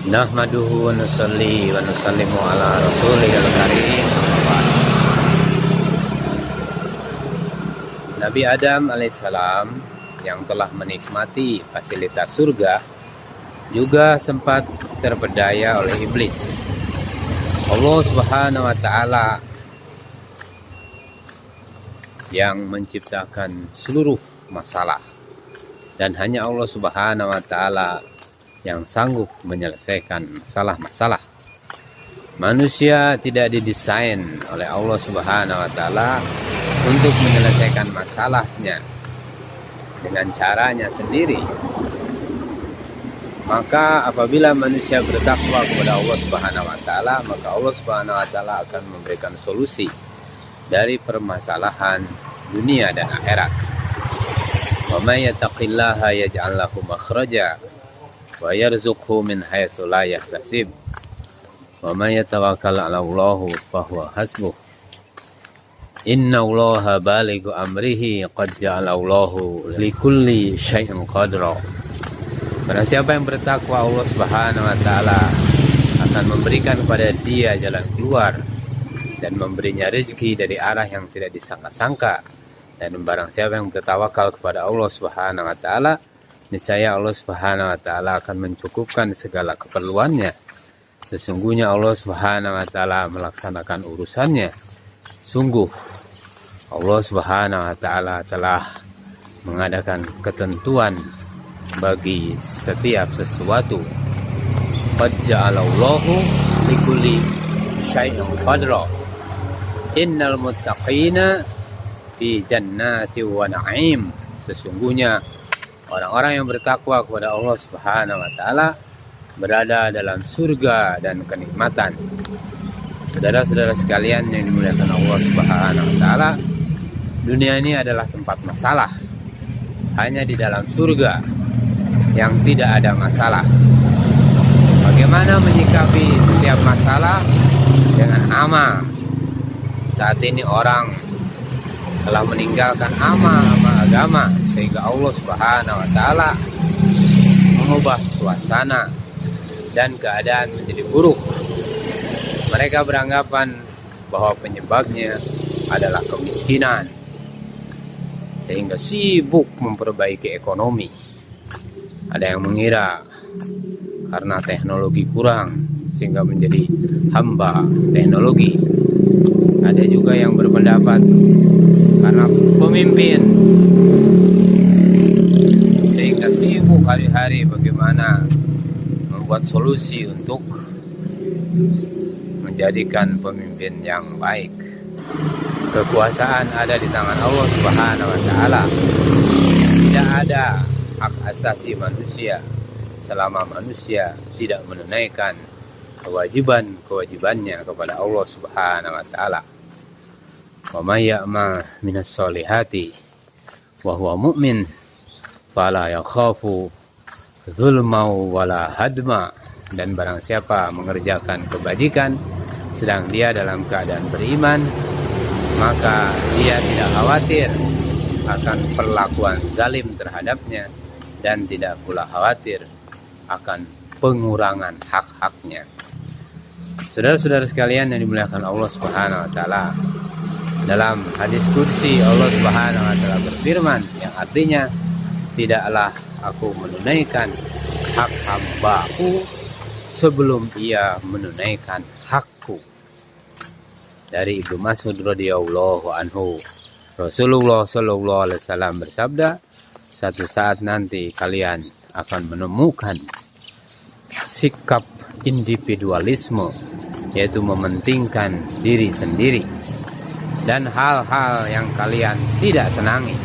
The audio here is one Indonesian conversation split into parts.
Nahmaduhu wa nusalli wa nusallimu ala rasulihil karim. Nabi Adam alaihissalam yang telah menikmati fasilitas surga juga sempat terpedaya oleh iblis. Allah Subhanahu wa taala yang menciptakan seluruh masalah, dan hanya Allah Subhanahu wa taala yang sanggup menyelesaikan masalah-masalah. Manusia tidak didesain oleh Allah Subhanahu wa taala untuk menyelesaikan masalahnya dengan caranya sendiri. Maka apabila manusia bertakwa kepada Allah Subhanahu wa taala, maka Allah Subhanahu wa taala akan memberikan solusi dari permasalahan dunia dan akhirat. Wa may yattaqillaha yaj'al lahu makhraja wa yarzuqhu min haitsu la yahtasib wa may yatawakkal 'ala Allahi fa huwa hasbuh innallaha balighu amrihi qad ja'ala Allahu likulli syai'in qadra. Barang siapa yang bertakwa, Allah Subhanahu wa taala akan memberikan kepada dia jalan keluar dan memberinya rezeki dari arah yang tidak disangka-sangka. Dan barang siapa yang bertawakal kepada Allah Subhanahu wa taala, niscaya Allah Subhanahu wa taala akan mencukupkan segala keperluannya. Sesungguhnya Allah Subhanahu wa taala melaksanakan urusannya. Sungguh Allah Subhanahu wa taala telah mengadakan ketentuan bagi setiap sesuatu. Qad ja'alallahu likulli syai'in qadra. Innal muttaqina fi jannati wa na'im. Sesungguhnya orang-orang yang bertakwa kepada Allah Subhanahu wa taala berada dalam surga dan kenikmatan. Saudara-saudara sekalian yang dimuliakan Allah Subhanahu wa taala, dunia ini adalah tempat masalah. Hanya di dalam surga yang tidak ada masalah. Bagaimana menyikapi setiap masalah? Dengan amal. Saat ini orang telah meninggalkan amal agama, sehingga Allah Subhanahu wa taala mengubah suasana dan keadaan menjadi buruk. Mereka beranggapan bahwa penyebabnya adalah kemiskinan, sehingga sibuk memperbaiki ekonomi. Ada yang mengira karena teknologi kurang sehingga menjadi hamba teknologi. Ada juga yang berpendapat karena pemimpin sehingga sibuk hari-hari bagaimana membuat solusi untuk menjadikan pemimpin yang baik. Kekuasaan ada di tangan Allah Subhanahu wa taala. Tidak ada hak asasi manusia selama manusia tidak menunaikan kewajibannya kepada Allah Subhanahu wa taala. Wa may ya'mal minas solihati wa huwa mu'min fala yakhafu zulma wala hadma. Dan barang siapa mengerjakan kebajikan sedang dia dalam keadaan beriman, maka dia tidak khawatir akan perlakuan zalim terhadapnya dan tidak pula khawatir akan pengurangan hak-haknya. Saudara-saudara sekalian yang dimuliakan Allah Subhanahu wa taala, dalam hadis qudsi Allah Subhanahu wa taala berfirman yang artinya, tidaklah aku menunaikan hak hambaku sebelum ia menunaikan hakku. Dari Ibnu Mas'ud radhiyallahu anhu, Rasulullah sallallahu alaihi wasallam bersabda, satu saat nanti kalian akan menemukan sikap individualisme, yaitu mementingkan diri sendiri dan hal-hal yang kalian tidak senangi.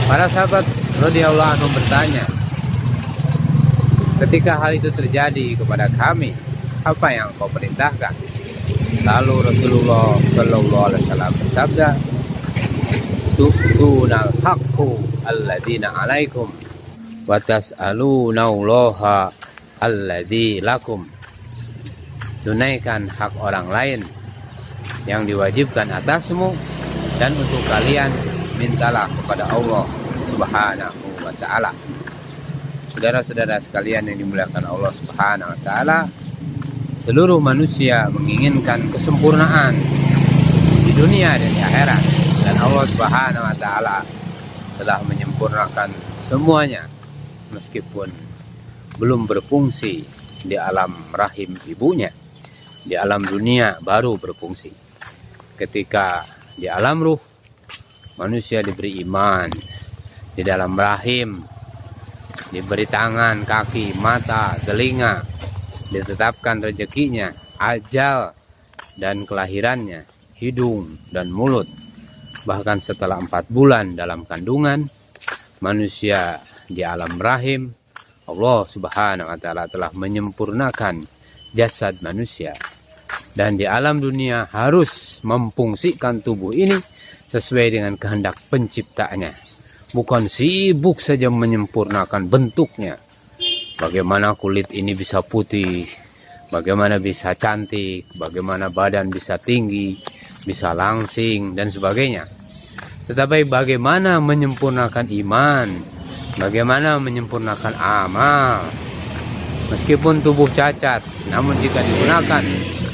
Para sahabat radhiyallahu anhum bertanya, ketika hal itu terjadi kepada kami, apa yang kau perintahkan? Lalu Rasulullah sallallahu alaihi wasallam bersabda, tu'tunal haqqu alladzina 'alaikum wa tas'alunallaha alladzi lakum. Tunaikan hak orang lain yang diwajibkan atasmu, dan untuk kalian mintalah kepada Allah Subhanahu wa taala. Saudara-saudara sekalian yang dimuliakan Allah Subhanahu wa taala, seluruh manusia menginginkan kesempurnaan di dunia dan di akhirat, dan Allah Subhanahu wa taala telah menyempurnakan semuanya meskipun belum berfungsi di alam rahim ibunya. Di alam dunia baru berfungsi. Ketika di alam ruh manusia diberi iman, di dalam rahim diberi tangan, kaki, mata, telinga, ditetapkan rezekinya, ajal dan kelahirannya, hidung dan mulut. Bahkan setelah 4 bulan dalam kandungan, manusia di alam rahim, Allah Subhanahu wa taala telah menyempurnakan jasad manusia. Dan di alam dunia harus memfungsikan tubuh ini sesuai dengan kehendak penciptanya. Bukan sibuk saja menyempurnakan bentuknya. Bagaimana kulit ini bisa putih, bagaimana bisa cantik, bagaimana badan bisa tinggi, bisa langsing, dan sebagainya. Tetapi bagaimana menyempurnakan iman, bagaimana menyempurnakan amal. Meskipun tubuh cacat, namun jika digunakan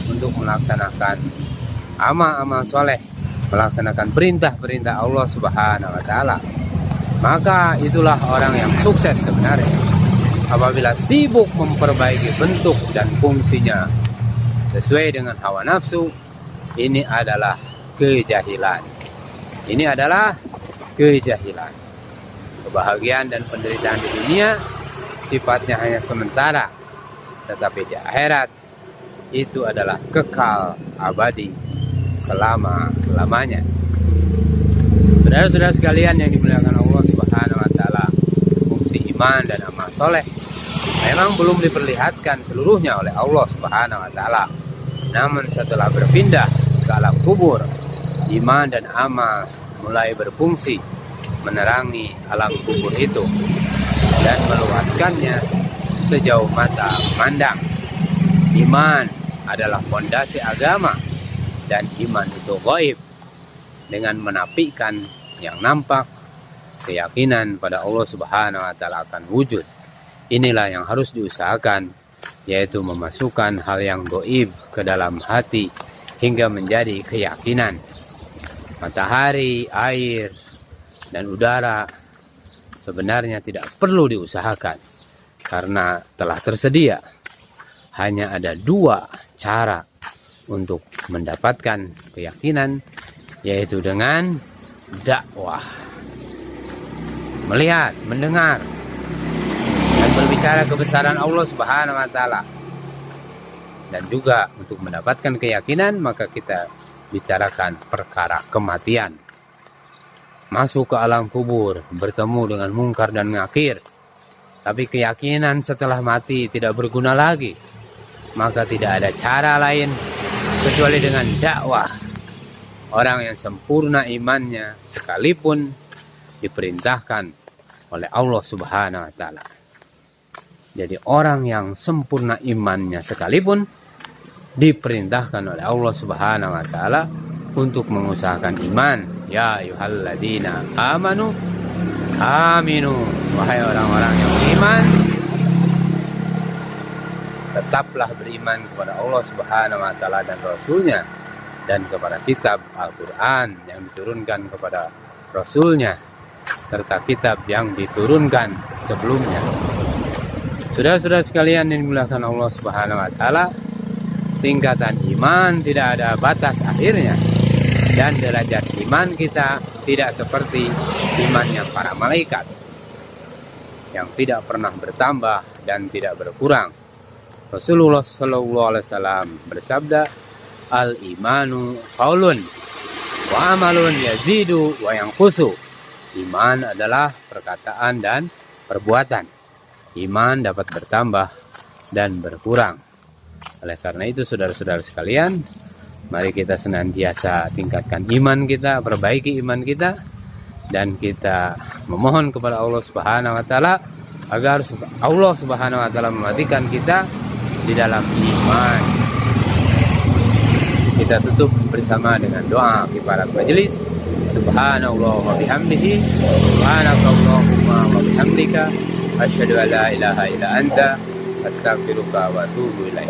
untuk melaksanakan amal-amal soleh, melaksanakan perintah-perintah Allah Subhanahu wa taala, maka itulah orang yang sukses sebenarnya. Apabila sibuk memperbaiki bentuk dan fungsinya sesuai dengan hawa nafsu, ini adalah kejahilan. Ini adalah kejahilan. Kebahagiaan dan penderitaan di dunia sifatnya hanya sementara, tetapi di akhirat itu adalah kekal abadi selama-lamanya. Saudara-saudara sekalian yang dimuliakan Allah Subhanahu wa taala, fungsi iman dan amal soleh memang belum diperlihatkan seluruhnya oleh Allah Subhanahu wa taala. Namun setelah berpindah ke alam kubur, iman dan amal mulai berfungsi menerangi alam kubur itu dan meluaskannya sejauh mata memandang. Iman adalah fondasi agama, dan iman itu gaib. Dengan menafikan yang nampak, keyakinan pada Allah Subhanahu wa taala akan wujud. Inilah yang harus diusahakan, yaitu memasukkan hal yang gaib ke dalam hati hingga menjadi keyakinan. Matahari, air, dan udara sebenarnya tidak perlu diusahakan karena telah tersedia. Hanya ada 2 cara untuk mendapatkan keyakinan, yaitu dengan dakwah. Melihat, mendengar, dan berbicara kebesaran Allah Subhanahu wa taala. Dan juga untuk mendapatkan keyakinan, maka kita bicarakan perkara kematian. Masuk ke alam kubur, bertemu dengan mungkar dan nakir. Tapi keyakinan setelah mati tidak berguna lagi. Maka tidak ada cara lain kecuali dengan dakwah. Orang yang sempurna imannya sekalipun diperintahkan oleh Allah Subhanahu wa taala. Jadi orang yang sempurna imannya sekalipun diperintahkan oleh Allah Subhanahu wa taala untuk mengusahakan iman. Ya ayyuhalladzina amanu aminu, wahai orang-orang yang beriman, tetaplah beriman kepada Allah Subhanahu wa taala dan Rasulnya, dan kepada kitab Al-Quran yang diturunkan kepada Rasulnya, serta kitab yang diturunkan sebelumnya. Saudara-saudara sekalian yang dimuliakan Allah Subhanahu wa taala, tingkatan iman tidak ada batas akhirnya, dan derajat iman kita tidak seperti imannya para malaikat yang tidak pernah bertambah dan tidak berkurang. Rasulullah SAW bersabda, al-imanu qaulun wa amalun yazidu wa yanqusu. Iman adalah perkataan dan perbuatan. Iman dapat bertambah dan berkurang. Oleh karena itu, saudara-saudara sekalian, mari kita senantiasa tingkatkan iman kita, perbaiki iman kita, dan kita memohon kepada Allah Subhanahu wa taala agar Allah Subhanahu wa taala mematikan kita di dalam iman. Kita tutup bersama dengan doa kifarat majelis. Subhanallah wa bihamdihi, subhanakallahumma wa bihamdika, Asyhadu an la ilaha illa anta astaghfiruka wa atubu ilaik.